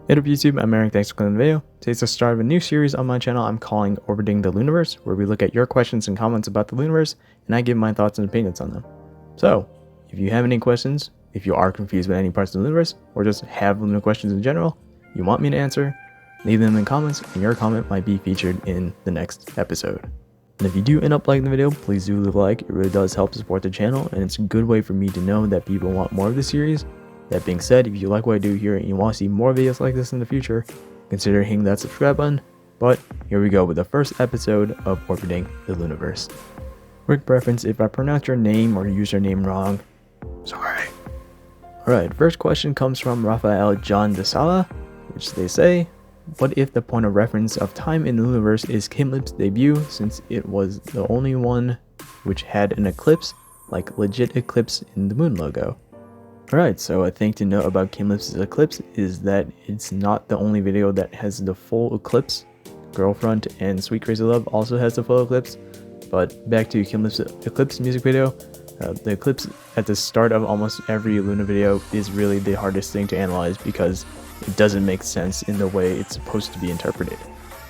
Hey up YouTube, I'm Eric, thanks for clicking the video. Today's the start of a new series on my channel I'm calling Orbiting the Loonaverse, where we look at your questions and comments about the Loonaverse, and I give my thoughts and opinions on them. So, if you have any questions, if you are confused with any parts of the Loonaverse, or just have Luna questions in general, you want me to answer, leave them in the comments, and your comment might be featured in the next episode. And if you do end up liking the video, please do leave a like, it really does help support the channel, and it's a good way for me to know that people want more of the series. That being said, if you like what I do here and you want to see more videos like this in the future, consider hitting that subscribe button. But here we go with the first episode of Orbiting the Loonaverse. Quick preference, if I pronounce your name or username wrong, sorry. Alright, first question comes from Rafael John de Sala, which they say, what if the point of reference of time in the Loonaverse is Kimlip's debut, since it was the only one which had an eclipse, like legit eclipse in the moon logo? Alright, so a thing to note about Kimlip's eclipse is that it's not the only video that has the full eclipse. Girlfriend and Sweet Crazy Love also has the full eclipse. But back to Kimlip's eclipse music video, the eclipse at the start of almost every Loona video is really the hardest thing to analyze because it doesn't make sense in the way it's supposed to be interpreted,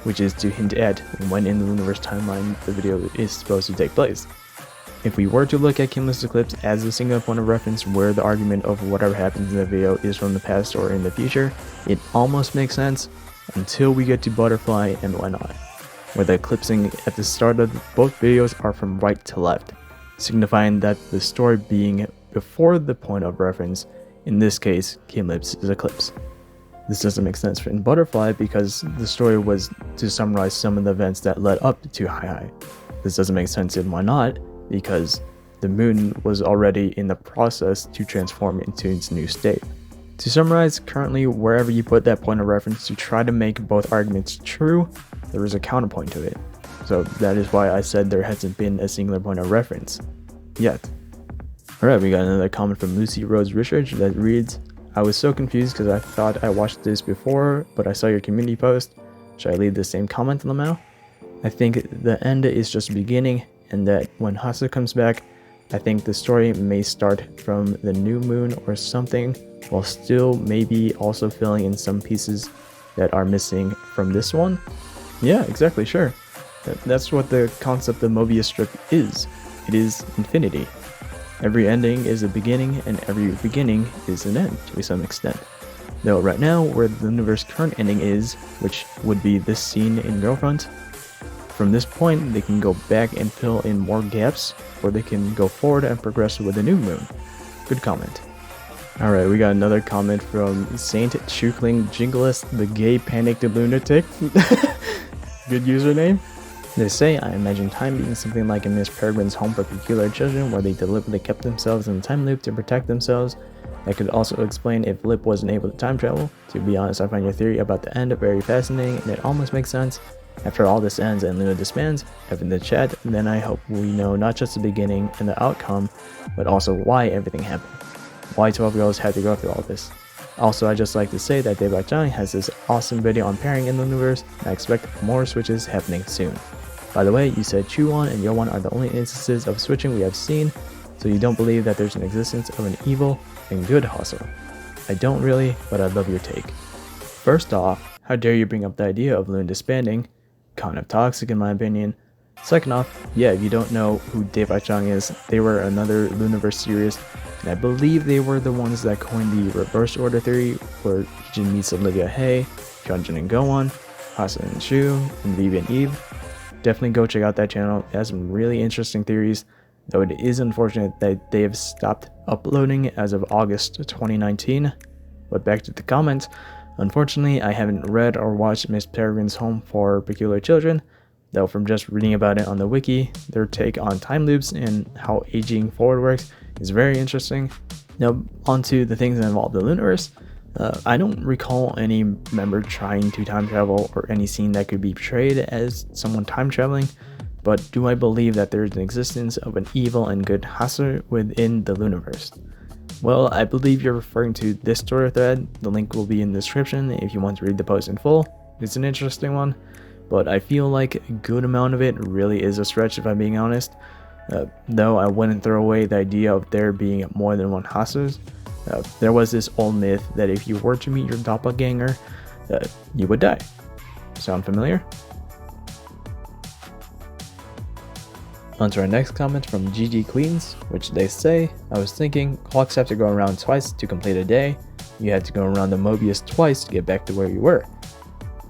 which is to hint at when in the Loonaverse timeline the video is supposed to take place. If we were to look at Kimlip's eclipse as a single point of reference where the argument of whatever happens in the video is from the past or in the future, it almost makes sense until we get to Butterfly and whatnot, where the eclipsing at the start of both videos are from right to left, signifying that the story being before the point of reference, in this case Kimlip's eclipse. This doesn't make sense in Butterfly because the story was to summarize some of the events that led up to HaSeul. This doesn't make sense in Why Not, because the moon was already in the process to transform into its new state. To summarize, currently wherever you put that point of reference to try to make both arguments true, there is a counterpoint to it. So that is why I said there hasn't been a singular point of reference yet. Alright, we got another comment from Lucy Rose Richards that reads, I was so confused because I thought I watched this before, but I saw your community post. Should I leave the same comment on them now? I think the end is just beginning, and that when HaSeul comes back, I think the story may start from the new moon or something, while still maybe also filling in some pieces that are missing from this one. Yeah, exactly, sure. That's what the concept of Mobius strip is. It is infinity. Every ending is a beginning, and every beginning is an end to some extent. Though right now, where the Loonaverse current ending is, which would be this scene in Girlfriend, from this point, they can go back and fill in more gaps, or they can go forward and progress with a new moon. Good comment. Alright, we got another comment from Saint Chukling Jinglist, the gay panicked lunatic. Good username. They say, I imagine time being something like in Miss Peregrine's Home for Peculiar Children, where they deliberately kept themselves in the time loop to protect themselves. That could also explain if Lip wasn't able to time travel. To be honest, I find your theory about the end very fascinating, and it almost makes sense. After all this ends and Loona disbands, have in the chat, then I hope we know not just the beginning and the outcome, but also why everything happened. Why 12 girls had to go through all this. Also, I'd just like to say that Daebak Jjang has this awesome video on pairing in the Loonaverse, and I expect more switches happening soon. By the way, you said Chuwon and Yowan are the only instances of switching we have seen, so you don't believe that there's an existence of an evil and good HaSeul. I don't really, but I'd love your take. First off, how dare you bring up the idea of Loona disbanding? Kind of toxic in my opinion. Second off, yeah, if you don't know who Daebak Jjang is, they were another Loonaverse series, and I believe they were the ones that coined the reverse order theory, where Jin meets Olivia Hay, Hyunjin and Gohan, HaSeul and Shu, and Vivi and Eve. Definitely go check out that channel, it has some really interesting theories, though it is unfortunate that they have stopped uploading as of August 2019. But back to the comments. Unfortunately, I haven't read or watched Miss Peregrine's Home for Peculiar Children, though from just reading about it on the wiki, their take on time loops and how aging forward works is very interesting. Now, onto the things that involve the Loonaverse. I don't recall any member trying to time travel or any scene that could be portrayed as someone time traveling, but do I believe that there is an existence of an evil and good HaSeul within the Loonaverse? Well, I believe you're referring to this story thread. The link will be in the description if you want to read the post in full. It's an interesting one, but I feel like a good amount of it really is a stretch if I'm being honest. Though I wouldn't throw away the idea of there being more than one HaSeul. There was this old myth that if you were to meet your doppelganger, you would die. Sound familiar? On to our next comment from GG Queens, which they say, I was thinking clocks have to go around twice to complete a day. You had to go around the Mobius twice to get back to where you were.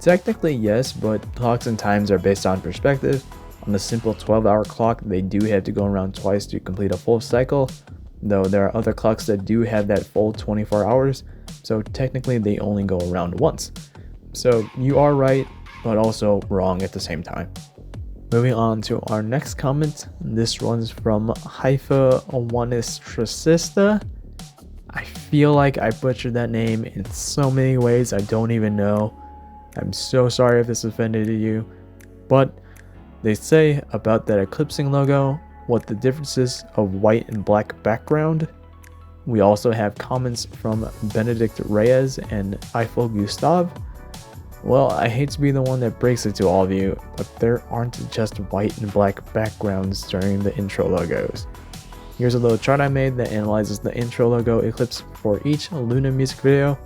Technically yes, but clocks and times are based on perspective. On the simple 12-hour clock, they do have to go around twice to complete a full cycle, though there are other clocks that do have that full 24 hours, so technically they only go around once. So you are right, but also wrong at the same time. Moving on to our next comment. This one's from Haifa Wanistrasista. I feel like I butchered that name in so many ways I don't even know. I'm so sorry if this offended you. But they say about that eclipsing logo, what the difference is of white and black background. We also have comments from Benedict Reyes and Eiffel Gustav. Well, I hate to be the one that breaks it to all of you, but there aren't just white and black backgrounds during the intro logos. Here's a little chart I made that analyzes the intro logo eclipse for each Loona music video,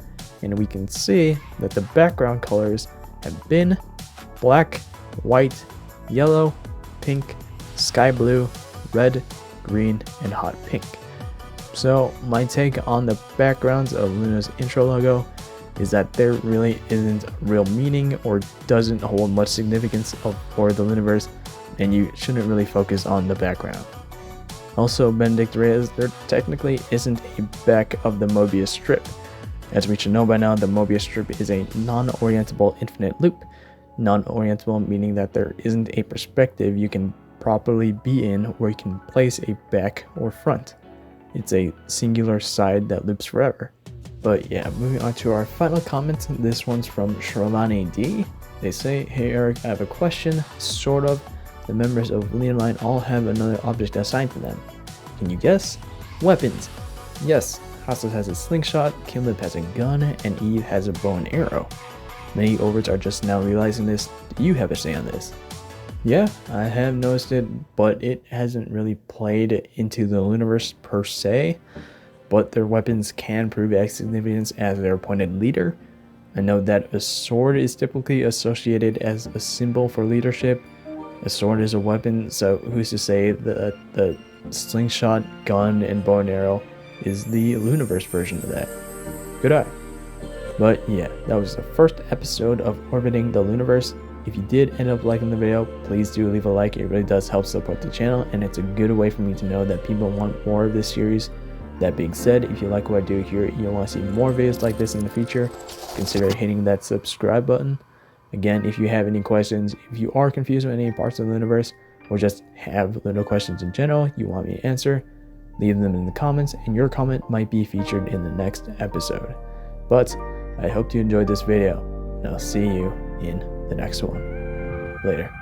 and we can see that the background colors have been black, white, yellow, pink, sky blue, red, green, and hot pink. So my take on the backgrounds of Loona's intro logo is that there really isn't real meaning or doesn't hold much significance for the Loonaverse, and you shouldn't really focus on the background. Also, Benedict Reyes, there technically isn't a back of the Mobius strip. As we should know by now, the Mobius strip is a non-orientable infinite loop. Non-orientable meaning that there isn't a perspective you can properly be in where you can place a back or front. It's a singular side that loops forever. But yeah, moving on to our final comment. This one's from Sherlani D. They say, hey Eric, I have a question. Sort of. The members of Lean Line all have another object assigned to them. Can you guess? Weapons. Yes, HaSeul has a slingshot, Kimlip has a gun, and Eve has a bow and arrow. Many overs are just now realizing this. Do you have a say on this? Yeah, I have noticed it, but it hasn't really played into the Loonaverse per se. But their weapons can prove as significant as their appointed leader. I know that a sword is typically associated as a symbol for leadership. A sword is a weapon, so who's to say that the slingshot, gun, and bow and arrow is the Loonaverse version of that? Good eye. But yeah, that was the first episode of Orbiting the Loonaverse. If you did end up liking the video, please do leave a like. It really does help support the channel, and it's a good way for me to know that people want more of this series. That being said, if you like what I do here, you'll want to see more videos like this in the future, consider hitting that subscribe button. Again, if you have any questions, if you are confused with any parts of the Loonaverse, or just have Luna questions in general you want me to answer, leave them in the comments, and your comment might be featured in the next episode. But I hope you enjoyed this video, and I'll see you in the next one. Later.